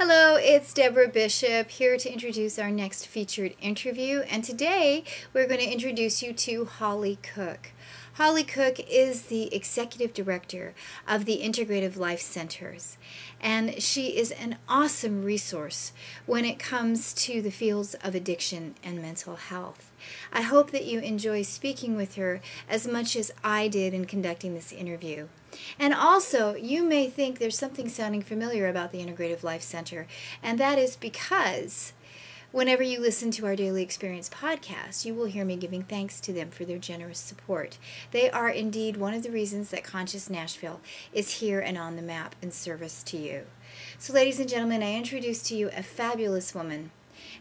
Hello, it's Deborah Bishop here to introduce our next featured interview, and today we're going to introduce you to Holly Cook. Holly Cook is the Executive Director of the Integrative Life Centers, and she is an awesome resource when it comes to the fields of addiction and mental health. I hope that you enjoy speaking with her as much as I did in conducting this interview. And also, you may think there's something sounding familiar about the Integrative Life Center, and that is because whenever you listen to our Daily Experience podcast, you will hear me giving thanks to them for their generous support. They are indeed one of the reasons that Conscious Nashville is here and on the map in service to you. So, ladies and gentlemen, I introduce to you a fabulous woman,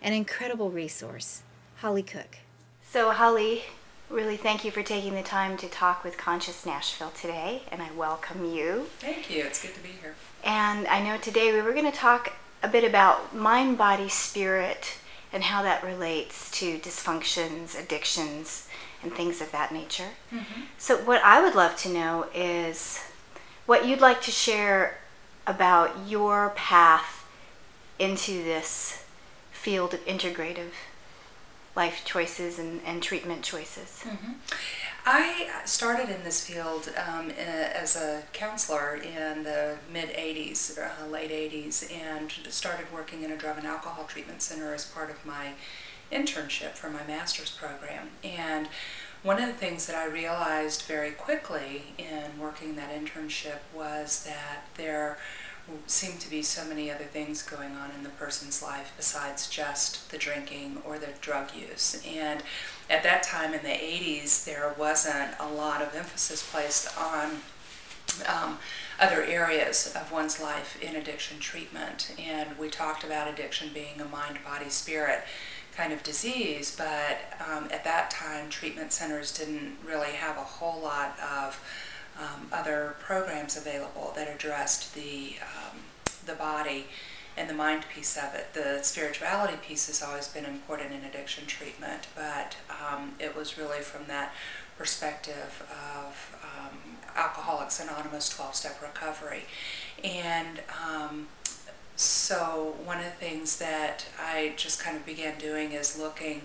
an incredible resource, Holly Cook. So, Holly, really thank you for taking the time to talk with Conscious Nashville today, and I welcome you. Thank you. It's good to be here. And I know today we were going to talk a bit about mind, body, spirit, and how that relates to dysfunctions, addictions, and things of that nature. Mm-hmm. So what I would love to know is what you'd like to share about your path into this field of integrative life choices and treatment choices. Mm-hmm. I started in this field as a counselor in the mid-'80s, late 80s, and started working in a drug and alcohol treatment center as part of my internship for my master's program. And one of the things that I realized very quickly in working that internship was that there seemed to be so many other things going on in the person's life besides just the drinking or the drug use. And at that time in the 80s, there wasn't a lot of emphasis placed on other areas of one's life in addiction treatment. And we talked about addiction being a mind, body, spirit kind of disease, but at that time treatment centers didn't really have a whole lot of other programs available that addressed the body and the mind piece of it. The spirituality piece has always been important in addiction treatment, but it was really from that perspective of Alcoholics Anonymous 12-step recovery. And so one of the things that I just kind of began doing is looking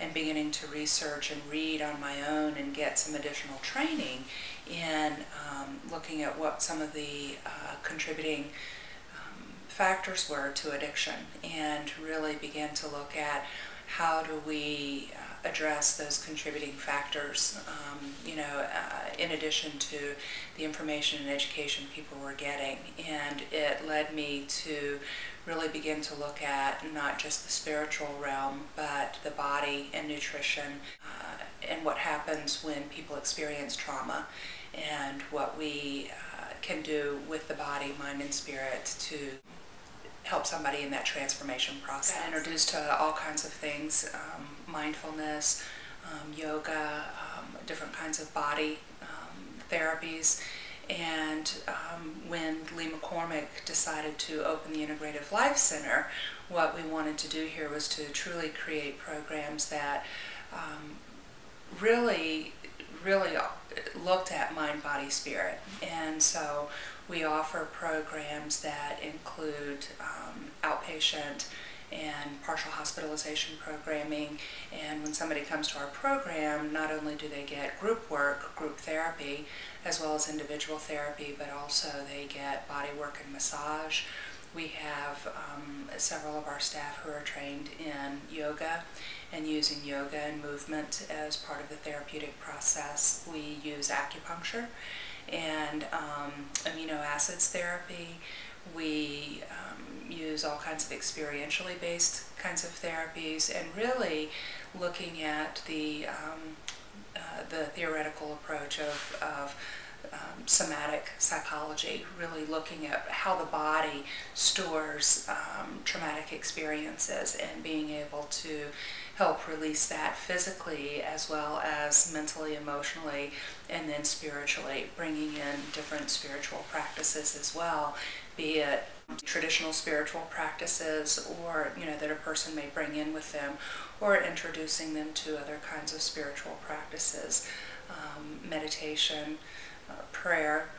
and beginning to research and read on my own and get some additional training in looking at what some of the contributing factors were to addiction, and really began to look at how do we address those contributing factors, in addition to the information and education people were getting. And it led me to really begin to look at not just the spiritual realm, but the body and nutrition, and what happens when people experience trauma, and what we can do with the body, mind, and spirit to help somebody in that transformation process. Yes. Introduced to all kinds of things, mindfulness, yoga, different kinds of body therapies. And when Lee McCormick decided to open the Integrative Life Center, what we wanted to do here was to truly create programs that really looked at mind, body, spirit. And so we offer programs that include outpatient and partial hospitalization programming. And when somebody comes to our program, not only do they get group work, group therapy, as well as individual therapy, but also they get body work and massage. We have several of our staff who are trained in yoga and using yoga and movement as part of the therapeutic process. We use acupuncture and amino acids therapy. We use all kinds of experientially based kinds of therapies, and really looking at the theoretical approach of somatic psychology, really looking at how the body stores traumatic experiences and being able to help release that physically as well as mentally, emotionally, and then spiritually, bringing in different spiritual practices as well, be it traditional spiritual practices or that a person may bring in with them, or introducing them to other kinds of spiritual practices, meditation, prayer,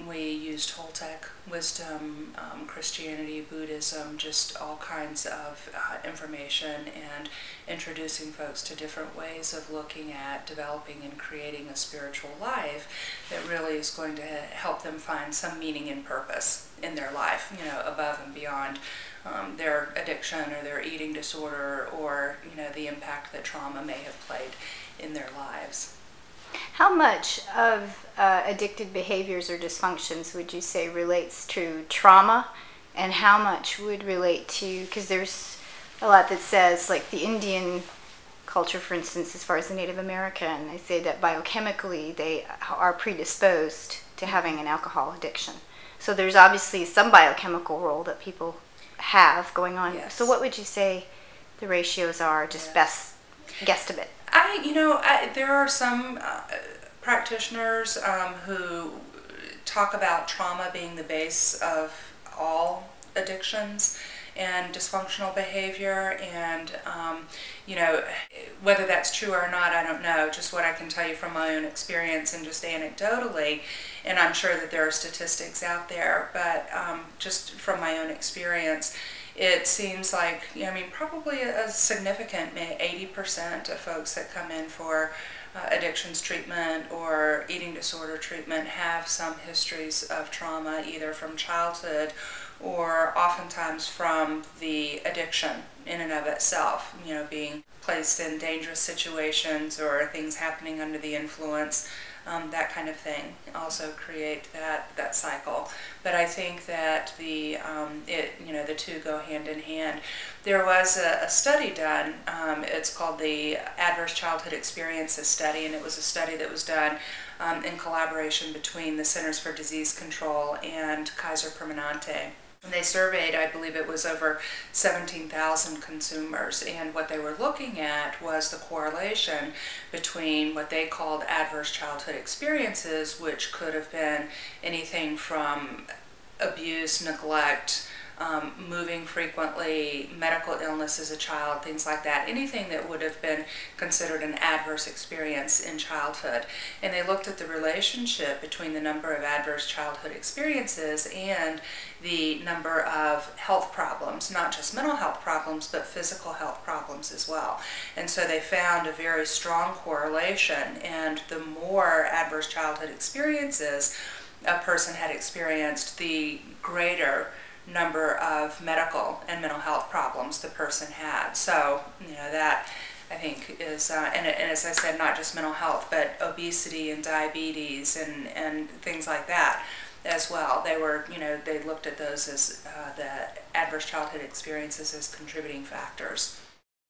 We used Toltec wisdom, Christianity, Buddhism, just all kinds of information, and introducing folks to different ways of looking at developing and creating a spiritual life that really is going to help them find some meaning and purpose in their life, above and beyond their addiction or their eating disorder, or the impact that trauma may have played in their lives. How much of addicted behaviors or dysfunctions would you say relates to trauma, and how much would relate to, because there's a lot that says, like the Indian culture, for instance, as far as the Native American, they say that biochemically they are predisposed to having an alcohol addiction. So there's obviously some biochemical role that people have going on. Yes. So what would you say the ratios are, just best guesstimate? There are some practitioners who talk about trauma being the base of all addictions and dysfunctional behavior, and whether that's true or not, I don't know. Just what I can tell you from my own experience and just anecdotally, and I'm sure that there are statistics out there, but just from my own experience, it seems like, probably a significant 80% of folks that come in for addictions treatment or eating disorder treatment have some histories of trauma, either from childhood or oftentimes from the addiction in and of itself, being placed in dangerous situations or things happening under the influence. That kind of thing also create that cycle. But I think that the two go hand in hand. There was a study done. It's called the Adverse Childhood Experiences Study, and it was a study that was done in collaboration between the Centers for Disease Control and Kaiser Permanente. And they surveyed, I believe it was over 17,000 consumers, and what they were looking at was the correlation between what they called adverse childhood experiences, which could have been anything from abuse, neglect, moving frequently, medical illness as a child, things like that, anything that would have been considered an adverse experience in childhood. And they looked at the relationship between the number of adverse childhood experiences and the number of health problems, not just mental health problems, but physical health problems as well. And so they found a very strong correlation, and the more adverse childhood experiences a person had experienced, the greater number of medical and mental health problems the person had. So, that I think is, and as I said, not just mental health, but obesity and diabetes and things like that as well. They were, they looked at those as the adverse childhood experiences as contributing factors.